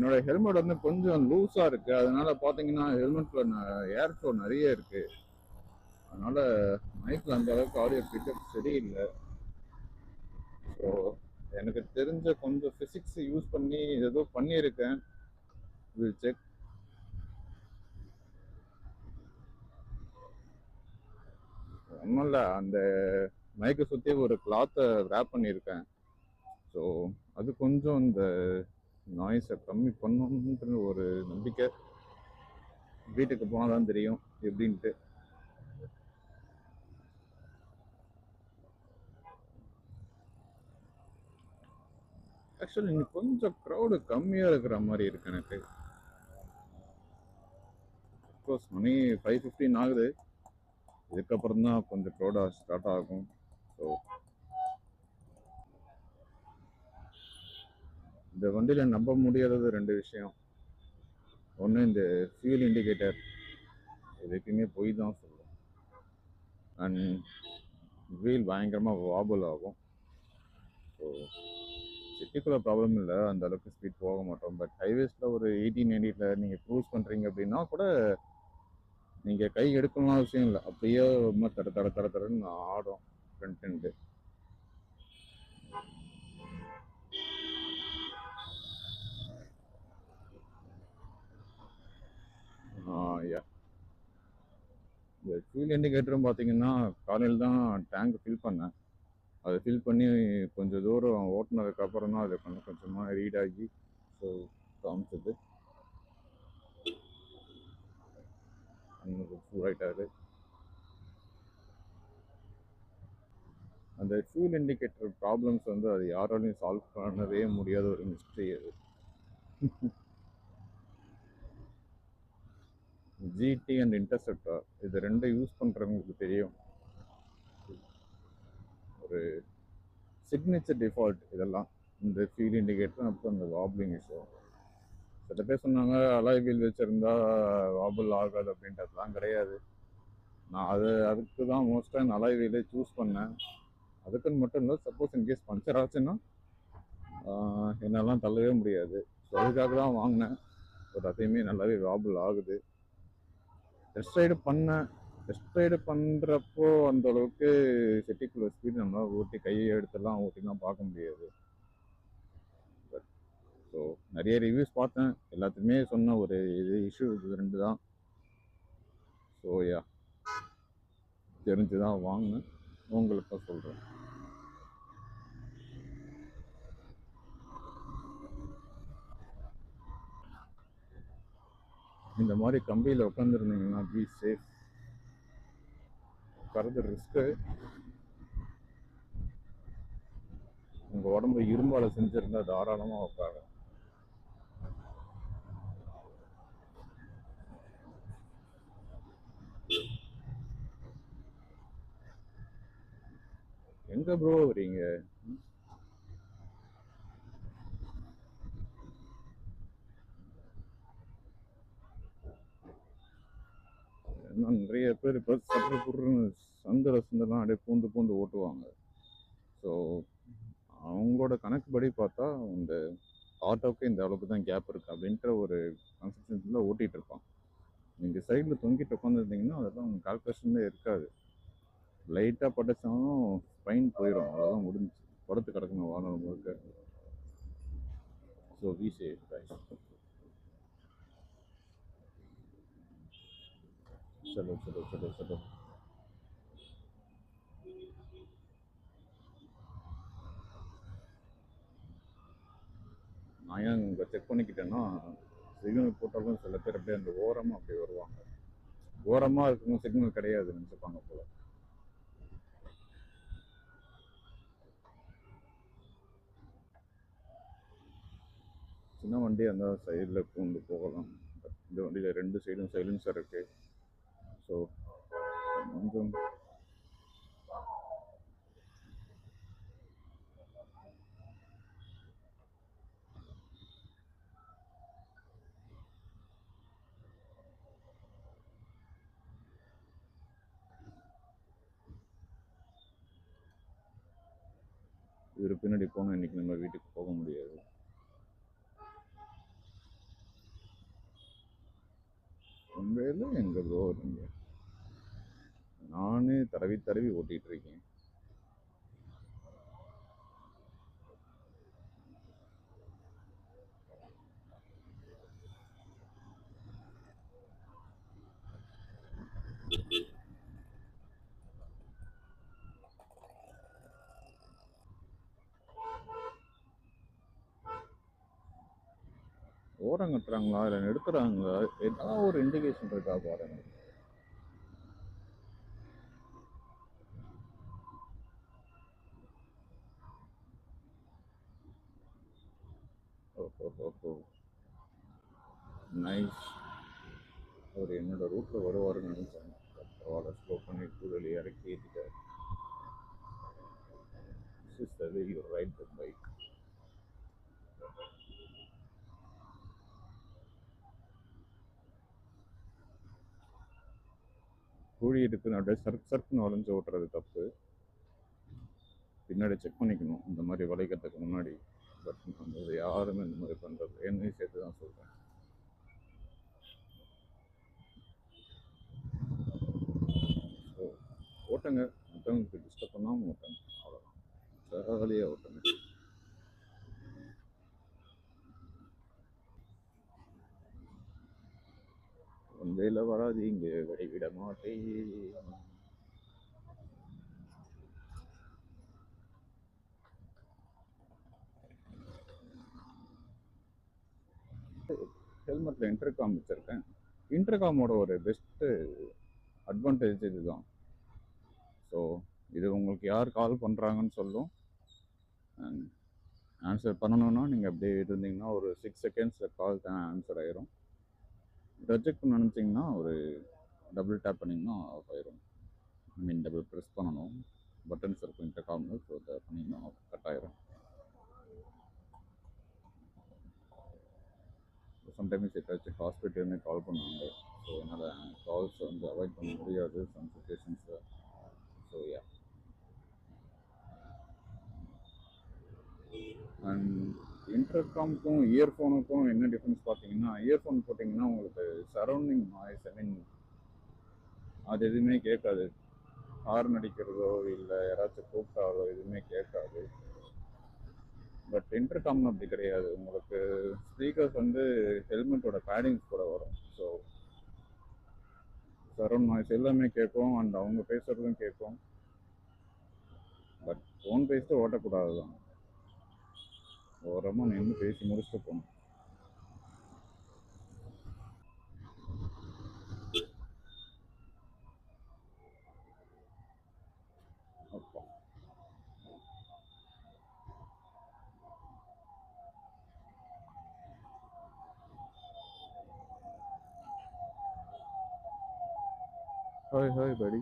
என்னோட ஹெல்மெட் வந்து கொஞ்சம் லூஸா இருக்கு. அதனால பாத்தீங்கன்னா ஹெல்மெட்ல ஏர் ஃப்ளோ நிறைய இருக்கு. அதனால மைக்ல அந்த அளவுக்கு ஆடியோ பிக்கப் சரியில்லை. ஸோ எனக்கு தெரிஞ்ச கொஞ்சம் பிசிக்ஸ் யூஸ் பண்ணி ஏதோ பண்ணியிருக்கேன். Will check. ஒன்றும் இல்லை, அந்த மைக்கை சுற்றி ஒரு கிளாத்தை ரேப் பண்ணியிருக்கேன். ஸோ அது கொஞ்சம் இந்த நாய்ஸை கம்மி பண்ணணுன்ற ஒரு நம்பிக்கை. வீட்டுக்கு போனால் தான் தெரியும் எப்படின்ட்டு. ஆக்சுவலி இன்னைக்கு கொஞ்சம் க்ரௌடு கம்மியாக இருக்கிற மாதிரி இருக்கு எனக்கு. அஃப்கோர்ஸ் மணி 5:15 ஆகுது. இதுக்கப்புறம் தான் கொஞ்சம் க்ரௌடாக ஸ்டார்ட் ஆகும். ஸோ இந்த வண்டியில் நம்ப முடியாதது 2 விஷயம். ஒன்று இந்த ஃபியூல் இண்டிகேட்டர் எதுக்குமே போய் தான் சொல்லும். அண்ட் வீல் பயங்கரமாக வாபுல் ஆகும். ஸோ சிட்டிக்குள்ள ப்ராப்ளம் இல்லை, அந்த அளவுக்கு ஸ்பீட் போக மாட்டோம். பட் ஹைவேஸில் ஒரு 80-90 நீங்கள் க்ரூஸ் பண்ணுறீங்க அப்படின்னா கூட நீங்கள் கை எடுக்கணும்னு அவசியம் இல்லை, அப்படியே ரொம்ப தடன்னு ஆடும் ஃப்ரண்ட் எண்டு. யா, இந்த ஃபியூல் இண்டிகேட்டரும் பார்த்தீங்கன்னா காலையில் தான் டேங்க் ஃபில் பண்ணேன். அதை ஃபில் பண்ணி கொஞ்சம் தூரம் ஓட்டினதுக்கப்புறம் தான் அது கொஞ்சம் கொஞ்சமாக ரீட் ஆகி ஸோ காமிச்சது. ஃபுல் ஆகிட்டாரு. அந்த ஃபியூல் இண்டிகேட்டர் ப்ராப்ளம்ஸ் வந்து அது யாராலையும் சால்வ் பண்ணவே முடியாத ஒரு மிஸ்ட்ரி அது. ஜிடி அண்ட் இன்டர்செப்டார் இது 2 யூஸ் பண்ணுறவங்களுக்கு தெரியும். ஒரு சிக்னேச்சர் டிஃபால்ட் இதெல்லாம், இந்த ஃபியூல் இண்டிகேட்டர் அப்புறம் இந்த வாப்ளிங் இஷ்யூ. சில பேர் சொன்னாங்க அலாய் வீல் வச்சுருந்தா வாபிள் ஆகாது அப்படின்றதுலாம் கிடையாது. நான் அதுக்கு தான் மோஸ்ட்டாக இந்த அலாய் வீலே சூஸ் பண்ணேன். அதுக்குன்னு மட்டும் இல்லை, சப்போஸ் இன்கேஸ் பஞ்சர் ஆச்சுன்னா என்னெல்லாம் தள்ளவே முடியாது. ஸோ அதுக்காக தான் வாங்கினேன். பட் அதையுமே நல்லாவே வாபிள் ஆகுது. டெஸ்ட் ரைடு பண்ணுறப்போ அந்த அளவுக்கு சிட்டிக்குள்ள ஸ்பீட் நம்மளால் ஓட்டி கையை எடுத்துலாம் ஓட்டிலாம் பார்க்க முடியாது. பட் ஸோ நிறைய ரிவ்யூஸ் பார்த்தேன், எல்லாத்துக்குமே சொன்ன ஒரு இஷ்யூ இது 2 தான். ஸோ யா, தெரிஞ்சு தான் வாங்கினேன், உங்களுக்கு சொல்கிறேன். இந்த மாதிரி கம்பியில் உட்காந்துருந்தீங்கன்னா பி சேஃப். Further risk. உங்கள் உடம்பு இரும்பால செஞ்சுருந்தா தாராளமாக உட்காரு. எங்கே ப்ரோ வரீங்க? ஏன்னா நிறைய பேர் இப்போ சட்டப்புறன்னு சந்தெல்லாம் அப்படியே பூந்து ஓட்டுவாங்க. ஸோ அவங்களோட கணக்குப்படி பார்த்தா இந்த ஆட்டோவுக்கு இந்த அளவுக்கு தான் கேப் இருக்குது அப்படின்ற ஒரு கன்செப்ஷன்ஸில் ஓட்டிகிட்டு இருப்பான். நீங்கள் சைடில் தொங்கிட்டு உட்காந்துருந்தீங்கன்னா அதெல்லாம் உங்கள் கால்குலேஷன்லேயே இருக்காது. லைட்டாக பட்டுச்சாலும் ஸ்பைன் போயிடும், அவ்வளோதான் முடிஞ்சு. படுத்து கிடக்கணும் வாகனம் முழுக்க. So we safe guys. சலோ. நான் ஏன் இங்கே செக் பண்ணிக்கிட்டேன்னா, சிக்னல் போட்டாலும் சில பேர் அப்படியே அந்த ஓரமாக அப்படியே வருவாங்க. ஓரமாக இருக்கணும் சிக்னல் கிடையாதுன்னு நினச்சிப்பாங்க போல. சின்ன வண்டி அந்த சைடில் பூந்து போகலாம். இந்த வண்டியில் 2 சைடும் சைலன்சர் இருக்குது. ஸோ கொஞ்சம் இவர் பின்னாடி போனால் இன்றைக்கி நம்ம வீட்டுக்கு போக முடியாது. உண்மையில எங்க ப்ரோ நீங்க? நானே தடவி தடவி ஓட்டிட்டு இருக்கேன். ஓரம் கட்டுறாங்களா இல்லை நிறுத்துறாங்களா? ஏதாவது ஒரு இண்டிகேஷன் இருக்கா பாருங்க. ஓஹோ, நைஸ். அவர் என்னோட ரூட்ல வருவாருன்னு நினைச்சேன். பரவாயில்ல, ஸ்லோ பண்ணி கூடலி இறக்கி ஏற்றிட்டார். This is the way you ride the bike. கூழி எடுத்து அப்படியே சர்க்குன்னு வளைஞ்சு ஓட்டுறது தப்பு. பின்னாடி செக் பண்ணிக்கணும் இந்த மாதிரி வளைக்கிறதுக்கு முன்னாடி. பட் நம்ம யாருமே இந்த மாதிரி பண்ணுறது என்னையும் சேர்த்து தான் சொல்கிறேன். ஸோ ஓட்டுங்க, மற்றவங்களுக்கு டிஸ்டர்ப் பண்ணாமல் ஓட்டுங்க, அவ்வளோதான். ஜாலியாக ஓட்டுங்க. ஒன்றையில் வராது இங்கே விட மாட்டேன். ஹெல்மெட்டில் இன்டர்காம் வச்சுருக்கேன். இன்டர்காமோட ஒரு பெஸ்ட்டு அட்வான்டேஜ் இதுதான். ஸோ இது உங்களுக்கு யார் கால் பண்ணுறாங்கன்னு சொல்லும். ஆன்சர் பண்ணணுன்னா நீங்கள் அப்படியே இருந்தீங்கன்னா ஒரு 6 செகண்ட்ஸில் கால் தான் ஆன்சர் ஆயிரும். ரிஜெக்ட் பண்ண நினச்சிங்கன்னா ஒரு டபுள் டேப் பண்ணிங்கன்னா ஆஃப் ஆயிரும். ஐ மீன் டபுள் ப்ரெஸ் பண்ணணும். பட்டன்ஸ் இருக்கும் இன்டர்காமில், ஸோ அதை பண்ணிங்கன்னா கட் ஆயிரும். சம்டைம்ஸ் ஏதாச்சும் ஹாஸ்பிட்டல்னு கால் பண்ணுவாங்க. ஸோ என்னால் கால்ஸ் வந்து அவாய்ட் பண்ண முடியாது சம் சுச்சுவேஷன்ஸில். So ya. அண்ட் இன்டர்காமுக்கும் இயர்ஃபோனுக்கும் என்ன டிஃப்ரென்ஸ் பார்த்தீங்கன்னா, இயர்ஃபோன் போட்டிங்கன்னா உங்களுக்கு சரௌண்டிங் நாய்ஸ், ஐ மீன் அது எதுவுமே கேட்காது. ஹார்ன் அடிக்கிறதோ இல்லை யாராச்சும் கூப்பிட்டாலோ எதுவுமே கேட்காது. பட் இன்டர்காம் அப்படி கிடையாது. உங்களுக்கு ஸ்பீக்கர்ஸ் வந்து ஹெல்மெட்டோட பேடிங்ஸ் கூட வரும். ஸோ சரௌண்ட் நாய்ஸ் எல்லாமே கேட்கும் அண்ட் அவங்க பேசுகிறதும் கேட்கும். பட் ஃபோன் பேசிட்டு ஓட்டக்கூடாது தான். ஓரமாக நின்று பேசி முடிச்சுட்டு போகணும். அப்பா, ஹாய் ஹாய் படி.